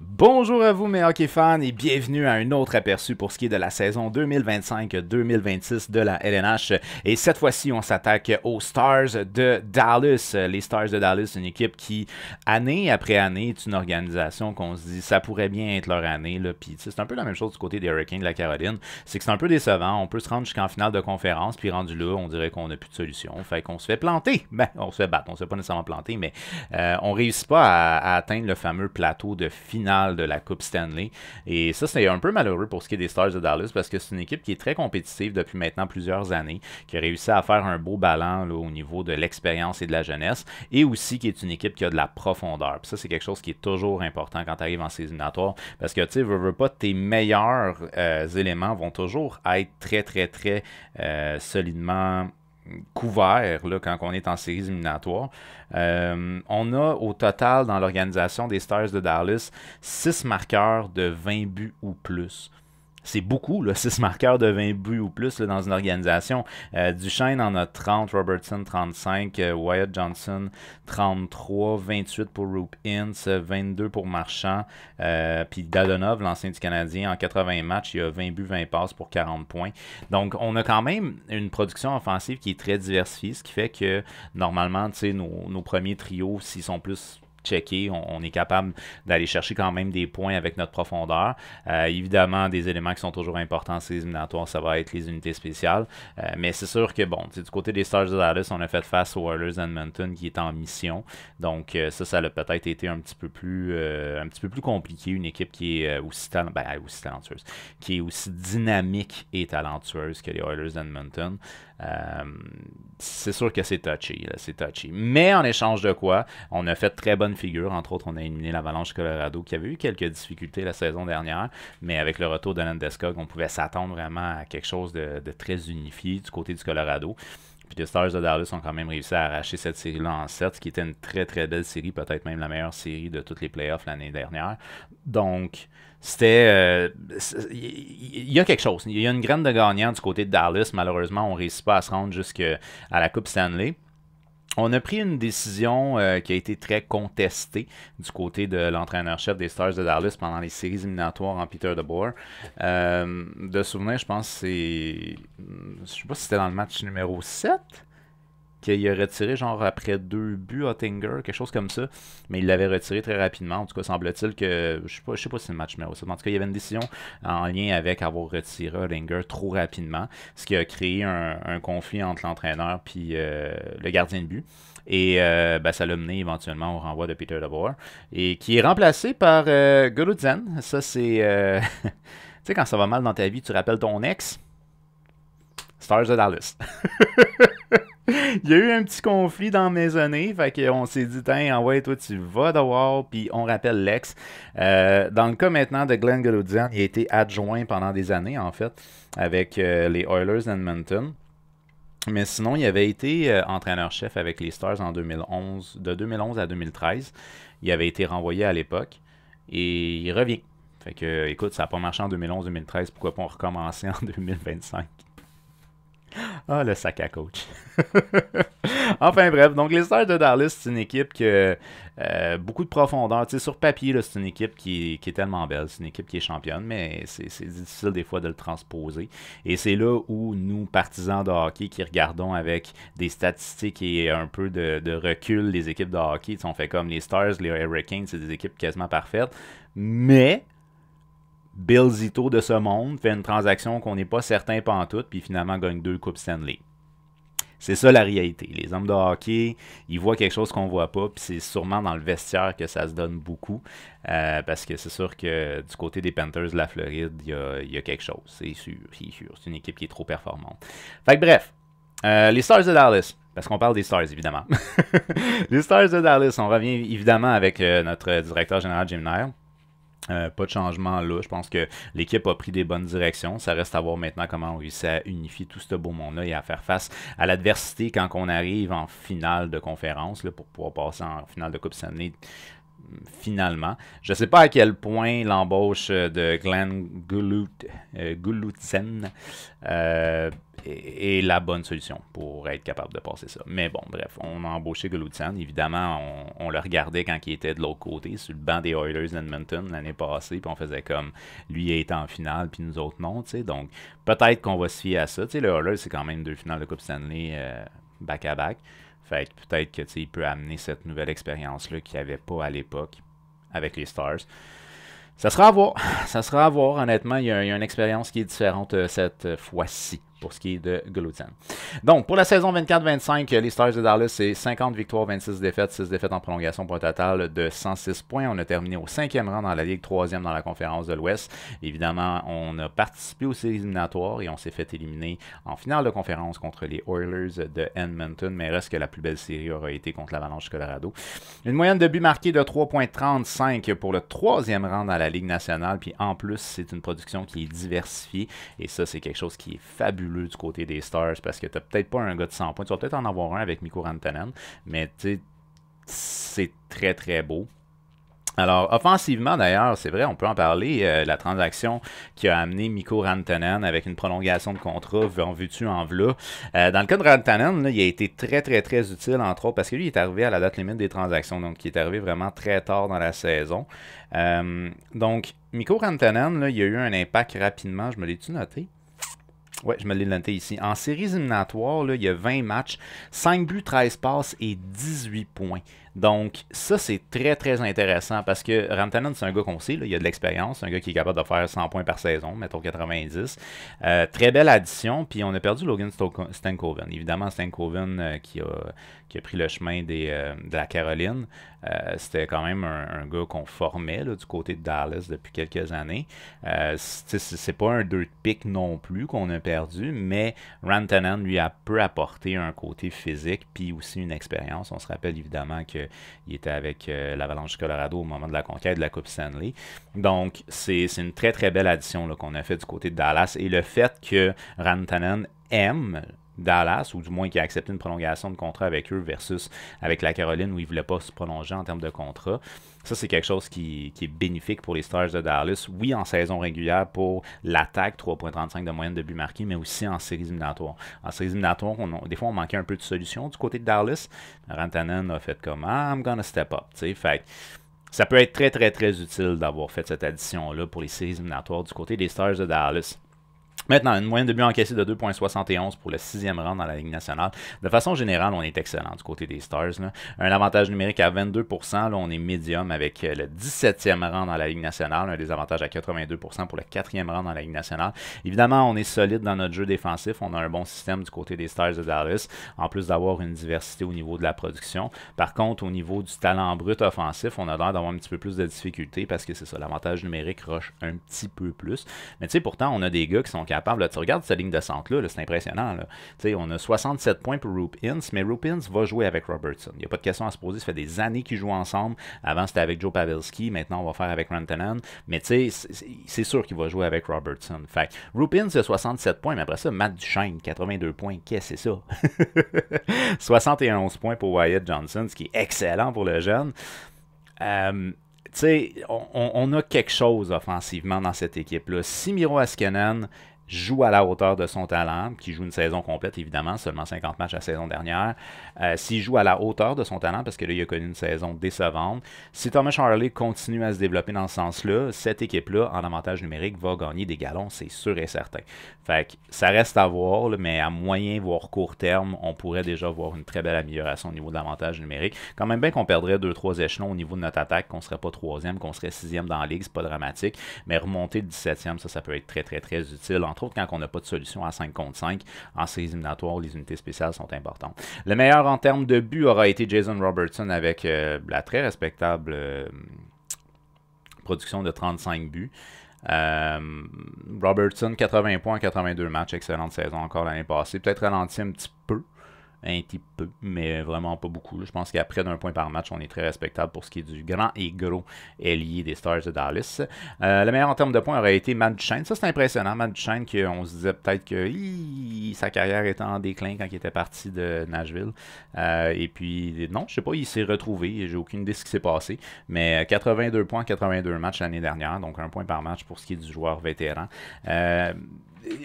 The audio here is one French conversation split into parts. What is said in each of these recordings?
Bonjour à vous mes hockey fans et bienvenue à un autre aperçu pour ce qui est de la saison 2025-2026 de la LNH. Et cette fois-ci, on s'attaque aux Stars de Dallas. Les Stars de Dallas, une équipe qui, année après année, est une organisation qu'on se dit ça pourrait bien être leur année. Là. Puis c'est un peu la même chose du côté des Hurricanes de la Caroline. C'est que c'est un peu décevant. On peut se rendre jusqu'en finale de conférence, puis rendu là, on dirait qu'on n'a plus de solution. Fait qu'on se fait planter. Ben, on se fait battre. On se fait pas nécessairement planter, mais on réussit pas à atteindre le fameux plateau de finale de la Coupe Stanley. Et ça, c'est un peu malheureux pour ce qui est des Stars de Dallas parce que c'est une équipe qui est très compétitive depuis maintenant plusieurs années, qui a réussi à faire un beau ballon là, au niveau de l'expérience et de la jeunesse, et aussi qui est une équipe qui a de la profondeur. Puis ça, c'est quelque chose qui est toujours important quand tu arrives en séries éliminatoires parce que, tu sais, veux pas, tes meilleurs éléments vont toujours être très solidement couvert là, quand on est en séries éliminatoires. On a au total dans l'organisation des Stars de Dallas 6 marqueurs de 20 buts ou plus. C'est beaucoup, là, 6 marqueurs de 20 buts ou plus là, dans une organisation. Duchesne en a 30, Robertson 35, Wyatt Johnson 33, 28 pour Roop Ince, 22 pour Marchand. Puis Dadonov, l'ancien du Canadien, en 80 matchs, il a 20 buts, 20 passes pour 40 points. Donc, on a quand même une production offensive qui est très diversifiée, ce qui fait que, normalement, nos premiers trios, s'ils sont plus checker, on est capable d'aller chercher quand même des points avec notre profondeur. Évidemment, des éléments qui sont toujours importants, ces éliminatoires, ça va être les unités spéciales. Mais c'est sûr que, bon, du côté des Stars de Dallas, on a fait face aux Oilers d'Edmonton qui est en mission. Donc, ça a peut-être été un petit peu plus compliqué. Une équipe qui est aussi talentueuse, qui est aussi dynamique et talentueuse que les Oilers d'Edmonton. C'est sûr que c'est touchy, là, c'est touchy. Mais en échange de quoi, on a fait très bonne figure. Entre autres, on a éliminé l'Avalanche Colorado qui avait eu quelques difficultés la saison dernière. Mais avec le retour de Landeskog, on pouvait s'attendre vraiment à quelque chose de très unifié du côté du Colorado. Puis les Stars de Dallas ont quand même réussi à arracher cette série-là en 7, ce qui était une très belle série, peut-être même la meilleure série de toutes les playoffs l'année dernière. Donc, c'était... il y a quelque chose. Il y a une graine de gagnant du côté de Dallas. Malheureusement, on ne réussit pas à se rendre jusqu'à la Coupe Stanley. On a pris une décision qui a été très contestée du côté de l'entraîneur-chef des Stars de Dallas pendant les séries éliminatoires en Peter DeBoer. De souvenir, je pense que c'est... Je sais pas si c'était dans le match numéro 7 qu'il a retiré genre après 2 buts à Ottinger, quelque chose comme ça. Mais il l'avait retiré très rapidement. En tout cas, semble-t-il que... Je sais pas si c'est le match numéro 7. En tout cas, il y avait une décision en lien avec avoir retiré Ottinger trop rapidement. Ce qui a créé un conflit entre l'entraîneur et le gardien de but. Et ça l'a mené éventuellement au renvoi de Peter DeBoer. Et qui est remplacé par Gulutzen. Ça, c'est... tu sais, quand ça va mal dans ta vie, tu rappelles ton ex. Stars de Dallas. Il y a eu un petit conflit dans Maisonnée, fait qu'on s'est dit, tiens, ouais, toi tu vas dehors, puis on rappelle l'ex. Dans le cas maintenant de Glenn Guludzian, il a été adjoint pendant des années, en fait, avec les Oilers d'Edmonton. Mais sinon, il avait été entraîneur-chef avec les Stars en 2011, de 2011 à 2013. Il avait été renvoyé à l'époque, et il revient. Fait que, écoute, ça n'a pas marché en 2011-2013, pourquoi pas recommencer en 2025? Ah, le sac à coach. Enfin bref, donc les Stars de Dallas, c'est une équipe qui a beaucoup de profondeur. Tu sais, sur papier, c'est une équipe qui est tellement belle. C'est une équipe qui est championne, mais c'est difficile des fois de le transposer. Et c'est là où nous, partisans de hockey, qui regardons avec des statistiques et un peu de recul les équipes de hockey, on fait comme les Stars, les Hurricanes, c'est des équipes quasiment parfaites. Mais... Bill Zito de ce monde fait une transaction qu'on n'est pas certain pantoute, puis finalement gagne 2 Coupes Stanley. C'est ça la réalité. Les hommes de hockey, ils voient quelque chose qu'on voit pas, puis c'est sûrement dans le vestiaire que ça se donne beaucoup, parce que c'est sûr que du côté des Panthers de la Floride, il y a quelque chose, c'est sûr. C'est une équipe qui est trop performante. Fait que bref, les Stars de Dallas. Parce qu'on parle des Stars, évidemment. Les Stars de Dallas, on revient évidemment avec notre directeur général Jim Niles. Pas de changement là. Je pense que l'équipe a pris des bonnes directions. Ça reste à voir maintenant comment on réussit à unifier tout ce beau monde-là et à faire face à l'adversité quand on arrive en finale de conférence là, pour pouvoir passer en finale de Coupe Stanley. finalement. Je ne sais pas à quel point l'embauche de Glenn Gulutzen est la bonne solution pour être capable de passer ça. Mais bon, bref, on a embauché Gulutzen. Évidemment, on le regardait quand il était de l'autre côté, sur le banc des Oilers d'Edmonton l'année passée, puis on faisait comme lui il était en finale, puis nous autres non. T'sais. Donc, peut-être qu'on va se fier à ça. T'sais, le Oilers, c'est quand même 2 finales de Coupe Stanley back-à-back. Fait que peut-être qu'il peut amener cette nouvelle expérience-là qu'il n'y avait pas à l'époque avec les Stars. Ça sera à voir. Ça sera à voir. Honnêtement, il y a une expérience qui est différente cette fois-ci pour ce qui est de Gulutzen. Donc, pour la saison 24-25, les Stars de Dallas, c'est 50 victoires, 26 défaites, 6 défaites en prolongation pour un total de 106 points. On a terminé au 5e rang dans la Ligue, 3e dans la conférence de l'Ouest. Évidemment, on a participé aux séries éliminatoires et on s'est fait éliminer en finale de conférence contre les Oilers de Edmonton, mais reste que la plus belle série aura été contre l'Avalanche du Colorado. Une moyenne de buts marqués de 3,35 pour le 3e rang dans la Ligue nationale, puis en plus, c'est une production qui est diversifiée et ça, c'est quelque chose qui est fabuleux du côté des Stars parce que tu n'as peut-être pas un gars de 100 points. Tu vas peut-être en avoir un avec Mikko Rantanen, mais c'est très très beau. Alors, offensivement, d'ailleurs, c'est vrai, on peut en parler, la transaction qui a amené Mikko Rantanen avec une prolongation de contrat, en veux-tu, en v'là. Dans le cas de Rantanen, là, il a été très, très, très utile, entre autres, parce que lui, il est arrivé à la date limite des transactions, donc il est arrivé vraiment très tard dans la saison. Donc, Mikko Rantanen, là, il a eu un impact rapidement, je me l'ai-tu noté? Oui, je me l'ai noté ici. En séries éliminatoires, là, il y a 20 matchs, 5 buts, 13 passes et 18 points. Donc, ça, c'est très, très intéressant parce que Rantanen, c'est un gars qu'on sait, là, il a de l'expérience, c'est un gars qui est capable de faire 100 points par saison, mettons 90. Très belle addition, puis on a perdu Logan Stankoven. Évidemment, Stankoven qui a pris le chemin de la Caroline. C'était quand même un gars qu'on formait là, du côté de Dallas depuis quelques années. C'est pas un 2 de pique non plus qu'on a perdu, mais Rantanen lui peut apporter un côté physique puis aussi une expérience. On se rappelle évidemment qu'il était avec l'Avalanche du Colorado au moment de la conquête de la Coupe Stanley. Donc, c'est une très très belle addition là, qu'on a fait du côté de Dallas. Et le fait que Rantanen aime Dallas, ou du moins qui a accepté une prolongation de contrat avec eux versus avec la Caroline où il ne voulait pas se prolonger en termes de contrat. Ça, c'est quelque chose qui est bénéfique pour les Stars de Dallas. Oui, en saison régulière pour l'attaque, 3,35 de moyenne de buts marqués, mais aussi en séries éliminatoires. En séries éliminatoires, des fois, on manquait un peu de solution du côté de Dallas. Rantanen a fait comme « I'm gonna step up ». Fait ça peut être très, très, très utile d'avoir fait cette addition-là pour les séries éliminatoires du côté des Stars de Dallas. Maintenant, une moyenne de buts encaissés de 2,71 pour le 6e rang dans la Ligue nationale. De façon générale, on est excellent du côté des Stars. Là. Un avantage numérique à 22%. Là, on est médium avec le 17e rang dans la Ligue nationale. Un désavantage à 82% pour le 4e rang dans la Ligue nationale. Évidemment, on est solide dans notre jeu défensif. On a un bon système du côté des Stars de Dallas, en plus d'avoir une diversité au niveau de la production. Par contre, au niveau du talent brut offensif, on a l'air d'avoir un petit peu plus de difficultés parce que c'est ça, l'avantage numérique rush un petit peu plus. Mais tu sais, pourtant, on a des gars qui sont capables. Là, tu regardes cette ligne de centre-là, c'est impressionnant. Là. On a 67 points pour Roope Hintz, mais Roope Hintz va jouer avec Robertson. Il n'y a pas de question à se poser. Ça fait des années qu'ils jouent ensemble. Avant, c'était avec Joe Pavelski. Maintenant, on va faire avec Rantanen. Mais c'est sûr qu'il va jouer avec Robertson. Fait Roope Hintz a 67 points, mais après ça, Matt Duchene, 82 points. Qu'est-ce que c'est ça? 71 points pour Wyatt Johnson, ce qui est excellent pour le jeune. On a quelque chose offensivement dans cette équipe-là. Si Miro Heiskanen joue à la hauteur de son talent, qui joue une saison complète, évidemment, seulement 50 matchs la saison dernière. S'il joue à la hauteur de son talent, parce que là, il a connu une saison décevante, si Thomas Harley continue à se développer dans ce sens-là, cette équipe-là, en avantage numérique, va gagner des galons, c'est sûr et certain. Fait que ça reste à voir, là, mais à moyen, voire court terme, on pourrait déjà voir une très belle amélioration au niveau de l'avantage numérique. Quand même bien qu'on perdrait 2-3 échelons au niveau de notre attaque, qu'on ne serait pas 3e, qu'on serait 6e dans la ligue, c'est pas dramatique, mais remonter le 17e, ça peut être très, très, très utile. Entre autres, quand on n'a pas de solution à 5 contre 5, en séries éliminatoires, les unités spéciales sont importantes. Le meilleur en termes de buts aura été Jason Robertson avec la très respectable production de 35 buts. Robertson, 80 points en 82 matchs, excellente saison encore l'année passée. Peut-être ralenti un petit peu un petit peu, mais vraiment pas beaucoup. Je pense qu'à près d'un point par match, on est très respectable pour ce qui est du grand et gros ailier des Stars de Dallas. Le meilleur en termes de points aurait été Matt Duchene. Ça, c'est impressionnant. Matt Duchene, qu'on se disait peut-être que sa carrière était en déclin quand il était parti de Nashville. Et puis, non, je sais pas, il s'est retrouvé. J'ai aucune idée de ce qui s'est passé. Mais 82 points, 82 matchs l'année dernière. Donc, un point par match pour ce qui est du joueur vétéran.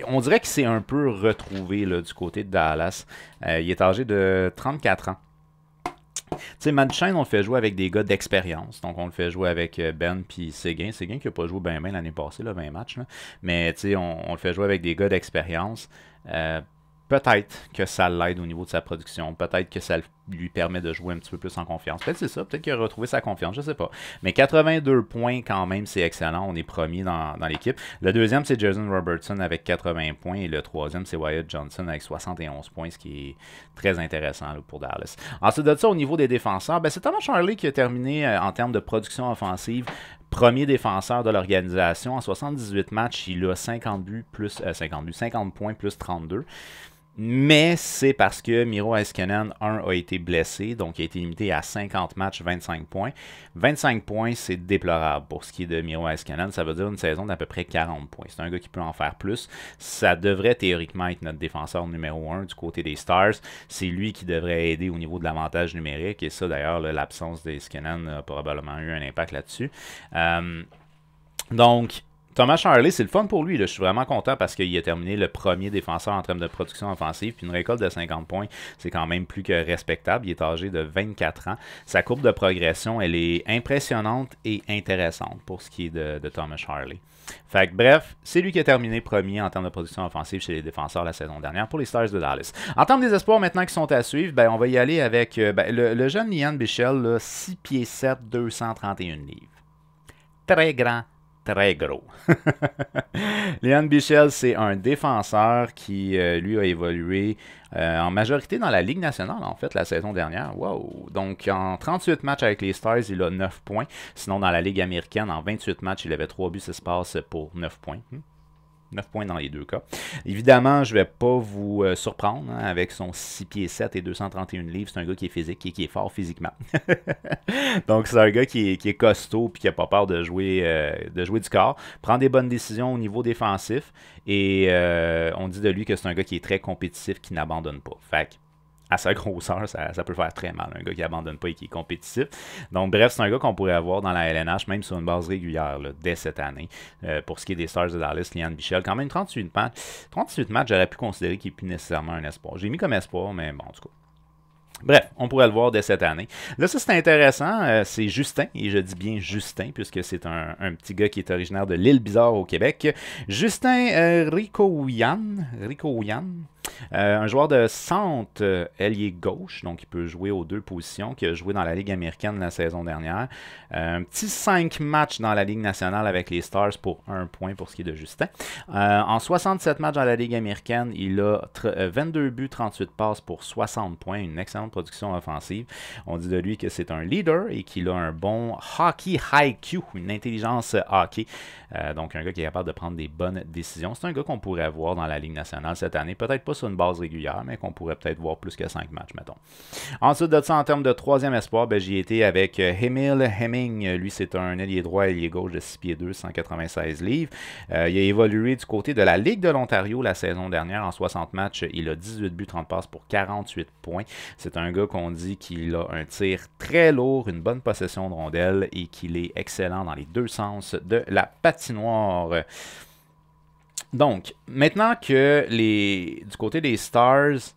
On dirait qu'il s'est un peu retrouvé là, du côté de Dallas. Il est âgé de 34 ans. Tu sais, Matt Duchene, on le fait jouer avec des gars d'expérience. Donc, on le fait jouer avec Ben puis Seguin. Seguin qui n'a pas joué bien l'année passée, là, 20 matchs. Là. Mais, tu sais, on le fait jouer avec des gars d'expérience. Peut-être que ça l'aide au niveau de sa production. Peut-être que ça lui permet de jouer un petit peu plus en confiance. Peut-être c'est ça. Peut-être qu'il a retrouvé sa confiance. Je ne sais pas. Mais 82 points quand même, c'est excellent. On est premier dans l'équipe. Le deuxième, c'est Jason Robertson avec 80 points. Et le troisième, c'est Wyatt Johnson avec 71 points, ce qui est très intéressant là, pour Dallas. Ensuite de ça, au niveau des défenseurs, c'est Thomas Harley qui a terminé en termes de production offensive. Premier défenseur de l'organisation. En 78 matchs, il a 50 points plus 32. Mais c'est parce que Miro Heiskanen, a été blessé, donc il a été limité à 50 matchs, 25 points. 25 points, c'est déplorable pour ce qui est de Miro Heiskanen. Ça veut dire une saison d'à peu près 40 points. C'est un gars qui peut en faire plus. Ça devrait théoriquement être notre défenseur numéro 1 du côté des Stars. C'est lui qui devrait aider au niveau de l'avantage numérique. Et ça, d'ailleurs, l'absence d'Heiskanen a probablement eu un impact là-dessus. Donc, Thomas Harley, c'est le fun pour lui. Là. Je suis vraiment content parce qu'il a terminé le premier défenseur en termes de production offensive. Puis une récolte de 50 points, c'est quand même plus que respectable. Il est âgé de 24 ans. Sa courbe de progression, elle est impressionnante et intéressante pour ce qui est de Thomas Harley. Fait que, bref, c'est lui qui a terminé premier en termes de production offensive chez les défenseurs la saison dernière pour les Stars de Dallas. En termes des espoirs maintenant qui sont à suivre, on va y aller avec le jeune Lian Bichsel, là, 6 pieds 7, 231 livres. Très grand. Très gros. Lian Bichsel, c'est un défenseur qui, lui, a évolué en majorité dans la Ligue nationale, en fait, la saison dernière. Wow! Donc, en 38 matchs avec les Stars, il a 9 points. Sinon, dans la Ligue américaine, en 28 matchs, il avait 3 buts, 6 passes pour 9 points. 9 points dans les deux cas. Évidemment, je ne vais pas vous surprendre avec son 6 pieds 7 et 231 livres. C'est un gars qui est physique et qui est fort physiquement. Donc, c'est un gars qui est costaud et qui n'a pas peur de jouer du corps. Prend des bonnes décisions au niveau défensif. Et on dit de lui que c'est un gars qui est très compétitif, qui n'abandonne pas. Fait que, à sa grosseur, ça peut faire très mal. Un gars qui abandonne pas et qui est compétitif. Donc, bref, c'est un gars qu'on pourrait avoir dans la LNH, même sur une base régulière, là, dès cette année. Pour ce qui est des Stars de Dallas, Lian Bichsel, quand même 38 matchs. 38 matchs, j'aurais pu considérer qu'il n'est plus nécessairement un espoir. J'ai mis comme espoir, mais bon, en tout cas. Bref, on pourrait le voir dès cette année. Là, ça, c'est intéressant. C'est Justin, et je dis bien Justin, puisque c'est un petit gars qui est originaire de l'île Bizarre au Québec. Justin Ricoyan. Un joueur de centre ailier gauche, donc il peut jouer aux deux positions, qui a joué dans la Ligue américaine la saison dernière. Un petit 5 matchs dans la Ligue nationale avec les Stars pour 1 point pour ce qui est de Justin. En 67 matchs dans la Ligue américaine, il a 22 buts, 38 passes pour 60 points, une excellente production offensive. On dit de lui que c'est un leader et qu'il a un bon hockey IQ, une intelligence hockey. Donc un gars qui est capable de prendre des bonnes décisions. C'est un gars qu'on pourrait voir dans la Ligue nationale cette année. Peut-être pas sur une base régulière, mais qu'on pourrait peut-être voir plus que 5 matchs, mettons. Ensuite de ça, en termes de troisième espoir, j'y étais avec Emil Hemming. Lui, c'est un ailier droit, ailier gauche de 6 pieds 2, 196 livres. Il a évolué du côté de la Ligue de l'Ontario la saison dernière. En 60 matchs, il a 18 buts, 30 passes pour 48 points. C'est un gars qu'on dit qu'il a un tir très lourd, une bonne possession de rondelle et qu'il est excellent dans les deux sens de la patinoire. Donc, maintenant que du côté des Stars,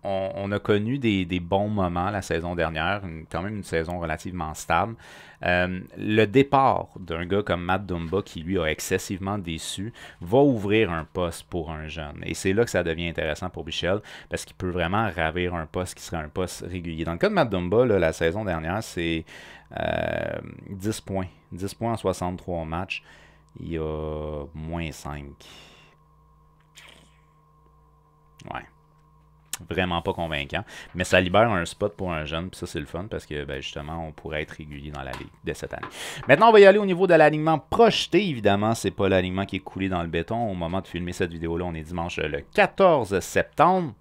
on a connu des bons moments la saison dernière, quand même une saison relativement stable. Le départ d'un gars comme Matt Dumba, qui lui a excessivement déçu, va ouvrir un poste pour un jeune. Et c'est là que ça devient intéressant pour Bichsel, parce qu'il peut vraiment ravir un poste qui serait un poste régulier. Dans le cas de Matt Dumba, là, la saison dernière, c'est 10 points. 10 points en 63 matchs. Il y a moins 5. Ouais. Vraiment pas convaincant. Mais ça libère un spot pour un jeune. Puis ça, c'est le fun parce que justement, on pourrait être régulier dans la ligue dès cette année. Maintenant, on va y aller au niveau de l'alignement projeté. Évidemment, c'est pas l'alignement qui est coulé dans le béton. Au moment de filmer cette vidéo-là, on est dimanche le 14 septembre.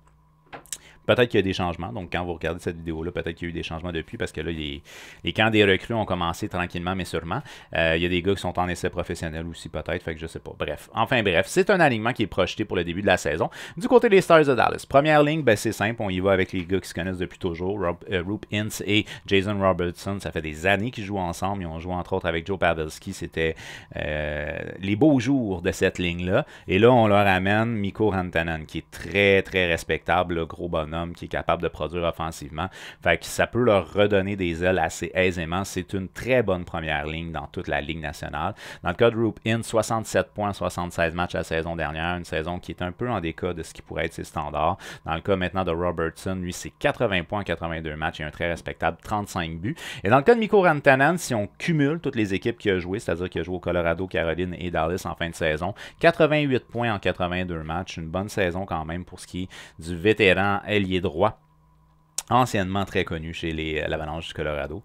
Peut-être qu'il y a des changements. Donc, quand vous regardez cette vidéo-là, peut-être qu'il y a eu des changements depuis parce que là, les camps des recrues ont commencé tranquillement, mais sûrement. Il y a des gars qui sont en essai professionnel aussi, peut-être. Fait que je sais pas. Bref. Enfin, bref. C'est un alignement qui est projeté pour le début de la saison. Du côté des Stars de Dallas, première ligne, ben, c'est simple. On y va avec les gars qui se connaissent depuis toujours. Roop Hintz et Jason Robertson. Ça fait des années qu'ils jouent ensemble. Ils ont joué entre autres avec Joe Pavelski. C'était les beaux jours de cette ligne-là. Et là, on leur amène Mikko Rantanen, qui est très, très respectable, le gros bonhomme, qui est capable de produire offensivement. Fait que ça peut leur redonner des ailes assez aisément. C'est une très bonne première ligne dans toute la Ligue nationale. Dans le cas de Roop Hintz, 67 points, 76 matchs la saison dernière. Une saison qui est un peu en décas de ce qui pourrait être ses standards. Dans le cas maintenant de Robertson, lui, c'est 80 points, 82 matchs et un très respectable 35 buts. Et dans le cas de Mikko Rantanen, si on cumule toutes les équipes qu'il a jouées, c'est-à-dire qu'il a joué au Colorado, Caroline et Dallas en fin de saison, 88 points en 82 matchs, une bonne saison quand même pour ce qui est du vétéran ailier droit, anciennement très connu chez l'Avalanche du Colorado.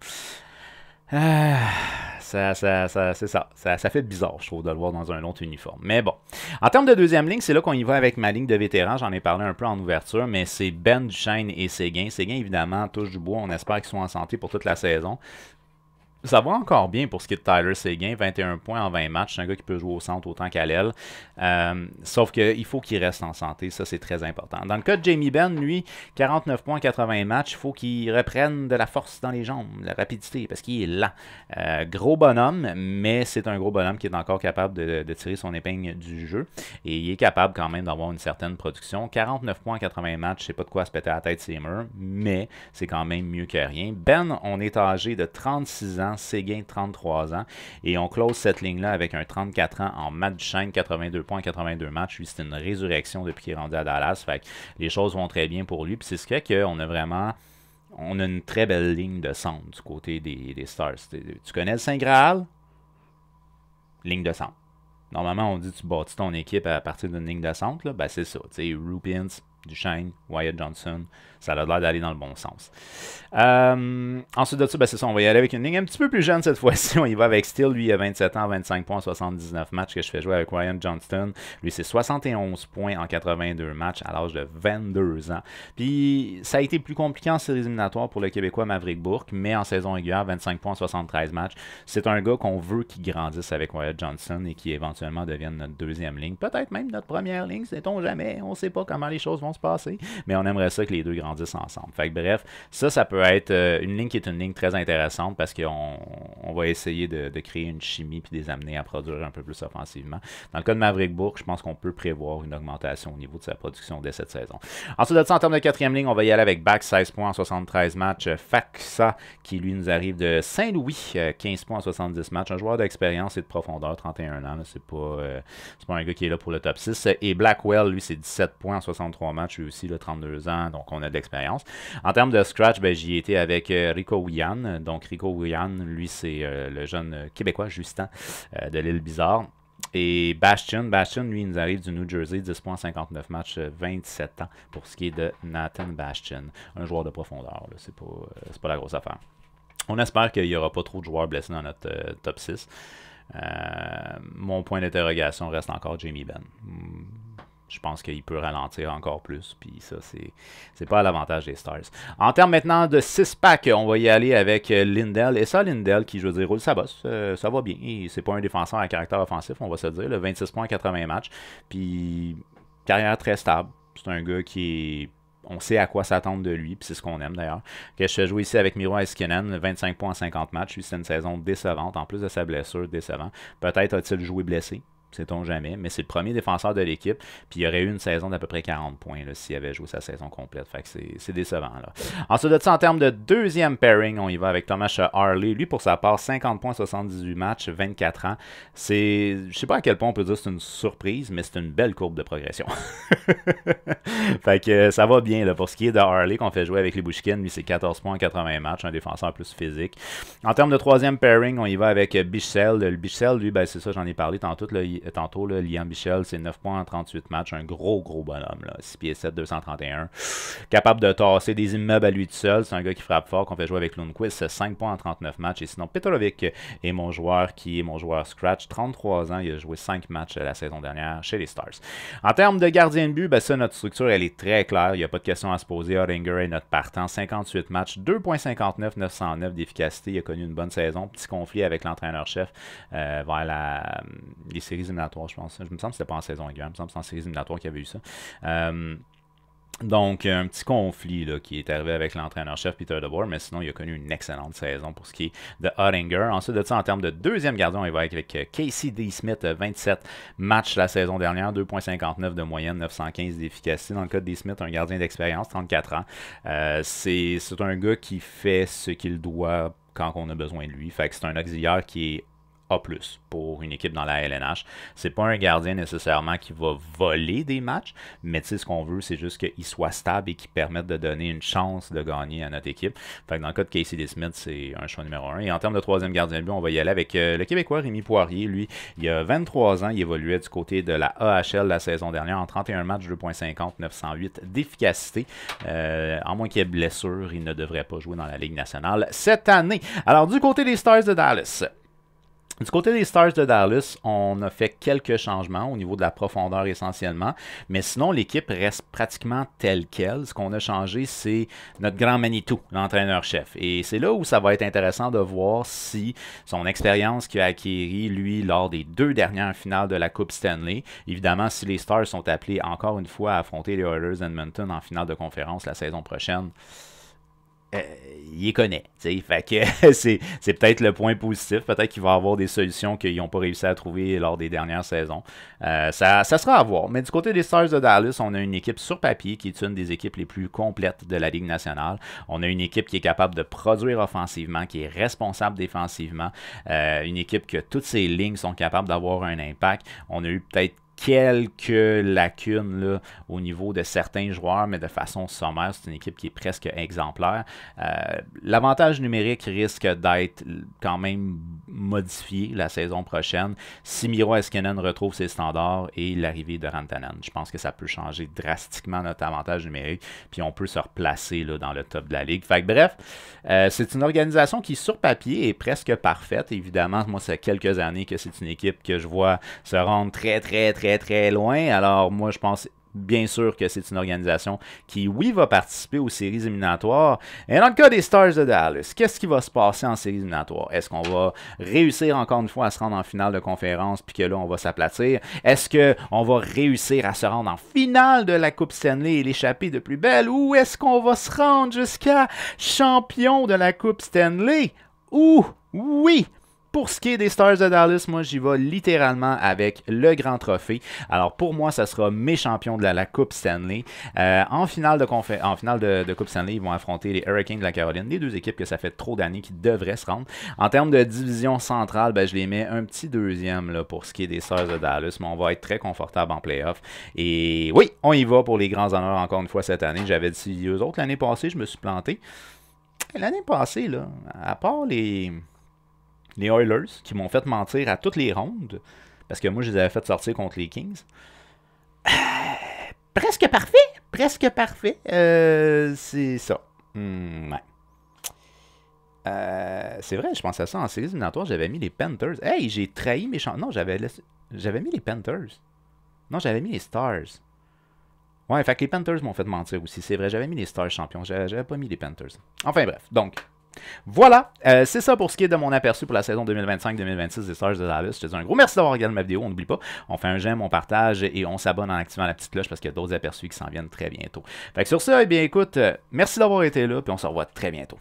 C'est ça. Ça fait bizarre, je trouve, de le voir dans un autre uniforme. Mais bon. En termes de deuxième ligne, c'est là qu'on y va avec ma ligne de vétérans. J'en ai parlé un peu en ouverture, mais c'est Ben Duchesne et Séguin. Séguin, évidemment, touche du bois. On espère qu'ils sont en santé pour toute la saison. Ça va encore bien pour ce qui est de Tyler Seguin, 21 points en 20 matchs. C'est un gars qui peut jouer au centre autant qu'à l'aile. Sauf qu'il faut qu'il reste en santé. Ça, c'est très important. Dans le cas de Jamie Benn, lui, 49 points, 80 matchs. Il faut qu'il reprenne de la force dans les jambes, de la rapidité, parce qu'il est lent. Gros bonhomme, mais c'est un gros bonhomme qui est encore capable de tirer son épingle du jeu. Et il est capable quand même d'avoir une certaine production. 49 points, 80 matchs, c'est pas de quoi se péter la tête ses murs, mais c'est quand même mieux que rien. Ben, on est âgé de 36 ans. Séguin, 33 ans. Et on close cette ligne-là avec un 34 ans en Matt Duchesne, 82 points, 82 matchs. Lui, c'est une résurrection depuis qu'il est rendu à Dallas. Fait que les choses vont très bien pour lui. Puis c'est ce qui fait qu'on a vraiment... On a une très belle ligne de centre du côté des Stars. Tu connais le Saint Graal? Ligne de centre. Normalement, on dit que tu bâtis ton équipe à partir d'une ligne de centre. Ben, c'est ça. Roop Hintz, Duchesne, Wyatt Johnson, ça a l'air d'aller dans le bon sens. Ensuite de ça, ben c'est ça, on va y aller avec une ligne un petit peu plus jeune cette fois-ci. On y va avec Steele, lui, il a 27 ans, 25 points, 79 matchs que je fais jouer avec Ryan Johnston. Lui, c'est 71 points en 82 matchs à l'âge de 22 ans. Puis, ça a été plus compliqué en séries éliminatoires pour le Québécois Maverick Bourque, mais en saison régulière, 25 points, 73 matchs. C'est un gars qu'on veut qui grandisse avec Wyatt Johnson et qui éventuellement devienne notre deuxième ligne. Peut-être même notre première ligne, sait-on jamais. On ne sait pas comment les choses vont se passer, mais on aimerait ça que les deux grandissent ensemble. Fait que bref, ça peut être une ligne qui est une ligne très intéressante parce qu'on va essayer de créer une chimie puis de les amener à produire un peu plus offensivement. Dans le cas de Maverick Bourque, je pense qu'on peut prévoir une augmentation au niveau de sa production dès cette saison. Ensuite de ça, en termes de quatrième ligne, on va y aller avec Back, 16 points en 73 matchs. Faxa, qui lui nous arrive de Saint-Louis, 15 points en 70 matchs. Un joueur d'expérience et de profondeur, 31 ans. C'est pas un gars qui est là pour le top 6. Et Blackwell, lui, c'est 17 points en 63 matchs. Lui aussi, là, 32 ans, donc on a de l'expérience. En termes de scratch, ben, j'y étais avec Rico Wian. Donc Rico Wian, lui, c'est le jeune Québécois, Justin, de l'île Bizarre. Et Bastian, lui, il nous arrive du New Jersey, 10 points, 59 matchs, 27 ans, pour ce qui est de Nathan Bastian. Un joueur de profondeur, c'est pas la grosse affaire. On espère qu'il n'y aura pas trop de joueurs blessés dans notre top 6. Mon point d'interrogation reste encore Jamie Benn. Je pense qu'il peut ralentir encore plus, puis ça, c'est pas à l'avantage des Stars. En termes maintenant de 6-pack, on va y aller avec Lindell. Et ça, Lindell, qui, je veux dire, roule sa bosse, ça va bien. C'est pas un défenseur à caractère offensif, on va se dire, 26 points, 80 matchs. Puis, carrière très stable. C'est un gars qui est... On sait à quoi s'attendre de lui, puis c'est ce qu'on aime d'ailleurs. Que je fais jouer ici avec Miro Heiskanen, 25 points en 50 matchs. Lui, c'est une saison décevante, en plus de sa blessure, décevant. Peut-être a-t-il joué blessé. Sait-on jamais, mais c'est le premier défenseur de l'équipe, puis il y aurait eu une saison d'à peu près 40 points s'il avait joué sa saison complète, fait que c'est décevant. Là. Ensuite de ça, en termes de deuxième pairing, on y va avec Thomas Harley, lui pour sa part, 50 points, 78 matchs, 24 ans, je sais pas à quel point on peut dire que c'est une surprise, mais c'est une belle courbe de progression. Fait que ça va bien, là, pour ce qui est de Harley, qu'on fait jouer avec les Bushkin, lui c'est 14 points, 80 matchs, un défenseur plus physique. En termes de troisième pairing, on y va avec Bichsel. Le Bichsel, lui, ben, c'est ça, j'en ai parlé tantôt, là, tantôt, là, Liam Bichel, c'est 9 points en 38 matchs. Un gros bonhomme. Là, 6 pieds 7, 231. Capable de tasser des immeubles à lui tout seul. C'est un gars qui frappe fort, qu'on fait jouer avec Lundqvist. C'est 5 points en 39 matchs. Et sinon, Petrovic est mon joueur qui est mon joueur scratch. 33 ans, il a joué 5 matchs la saison dernière chez les Stars. En termes de gardien de but, ben ça, notre structure, elle est très claire. Il n'y a pas de question à se poser. Oettinger est notre partant. 58 matchs, 2,59, 909 d'efficacité. Il a connu une bonne saison. Petit conflit avec l'entraîneur-chef vers les séries éliminatoires, je pense. Je me semble que c'était pas en saison régulière. Il me semble que c'est en séries éliminatoires qu'il y avait eu ça. Donc, un petit conflit là, qui est arrivé avec l'entraîneur-chef Peter DeBoer, mais sinon, il a connu une excellente saison pour ce qui est de Oettinger. Ensuite de ça, en termes de deuxième gardien, on va avec Casey D. Smith, 27 matchs la saison dernière, 2,59 de moyenne, 915 d'efficacité. Dans le cas de D. Smith, un gardien d'expérience, 34 ans. C'est un gars qui fait ce qu'il doit quand on a besoin de lui. Fait que c'est un auxiliaire qui est A+, pour une équipe dans la LNH. C'est pas un gardien nécessairement qui va voler des matchs, mais tu sais, ce qu'on veut, c'est juste qu'il soit stable et qu'il permette de donner une chance de gagner à notre équipe. Fait que dans le cas de Casey D. Smith, c'est un choix numéro 1. Et en termes de troisième gardien de but, on va y aller avec le Québécois Rémi Poirier. Lui, il a 23 ans, il évoluait du côté de la AHL la saison dernière en 31 matchs, 2,50, 908 d'efficacité. En moins qu'il y ait blessure, il ne devrait pas jouer dans la Ligue nationale cette année. Alors, du côté des Stars de Dallas, du côté des Stars de Dallas, on a fait quelques changements au niveau de la profondeur essentiellement, mais sinon l'équipe reste pratiquement telle quelle. Ce qu'on a changé, c'est notre grand Manitou, l'entraîneur-chef. Et c'est là où ça va être intéressant de voir si son expérience qu'il a acquérie, lui, lors des 2 dernières finales de la Coupe Stanley, évidemment, si les Stars sont appelés encore une fois à affronter les Oilers Edmonton en finale de conférence la saison prochaine, il les connaît. T'sais. Fait que c'est peut-être le point positif. Peut-être qu'il va y avoir des solutions qu'ils n'ont pas réussi à trouver lors des dernières saisons. Ça sera à voir. Mais du côté des Stars de Dallas, on a une équipe sur papier qui est une des équipes les plus complètes de la Ligue nationale. On a une équipe qui est capable de produire offensivement, qui est responsable défensivement. Une équipe que toutes ses lignes sont capables d'avoir un impact. On a eu peut-être quelques lacunes là, au niveau de certains joueurs, mais de façon sommaire, c'est une équipe qui est presque exemplaire. L'avantage numérique risque d'être quand même modifié la saison prochaine si Miro Heiskanen retrouve ses standards et l'arrivée de Rantanen. Je pense que ça peut changer drastiquement notre avantage numérique, puis on peut se replacer là, dans le top de la ligue. Fait que, bref, c'est une organisation qui, sur papier, est presque parfaite. Évidemment, moi, c'est quelques années que c'est une équipe que je vois se rendre très loin. Alors, moi, je pense bien sûr que c'est une organisation qui, oui, va participer aux séries éliminatoires. Et dans le cas des Stars de Dallas, qu'est-ce qui va se passer en séries éliminatoires? Est-ce qu'on va réussir encore une fois à se rendre en finale de conférence puis que là, on va s'aplatir? Est-ce qu'on va réussir à se rendre en finale de la Coupe Stanley et l'échapper de plus belle? Ou est-ce qu'on va se rendre jusqu'à champion de la Coupe Stanley? Oui! Pour ce qui est des Stars de Dallas, moi, j'y vais littéralement avec le grand trophée. Alors, pour moi, ça sera mes champions de la Coupe Stanley. En finale de Coupe Stanley, ils vont affronter les Hurricanes de la Caroline, les deux équipes que ça fait trop d'années qui devraient se rendre. En termes de division centrale, ben, je les mets un petit deuxième là, pour ce qui est des Stars de Dallas, mais on va être très confortable en playoff. Et oui, on y va pour les grands honneurs encore une fois cette année. J'avais dit eux autres l'année passée, je me suis planté. L'année passée, là, à part les Oilers, qui m'ont fait mentir à toutes les rondes, parce que moi, je les avais fait sortir contre les Kings. Presque parfait, c'est ça. Ouais. C'est vrai, je pensais à ça en séries éliminatoires, j'avais mis les Panthers. Hey, j'ai trahi mes champions. Non, j'avais mis les Panthers. Non, j'avais mis les Stars. Ouais, fait que les Panthers m'ont fait mentir aussi. C'est vrai, j'avais mis les Stars champions. J'avais pas mis les Panthers. Enfin bref, donc... Voilà, c'est ça pour ce qui est de mon aperçu pour la saison 2025-2026 des Stars de Dallas. Je te dis un gros merci d'avoir regardé ma vidéo, on n'oublie pas, on fait un j'aime, on partage et on s'abonne en activant la petite cloche parce qu'il y a d'autres aperçus qui s'en viennent très bientôt. Fait que sur ça, eh bien écoute, merci d'avoir été là, puis on se revoit très bientôt.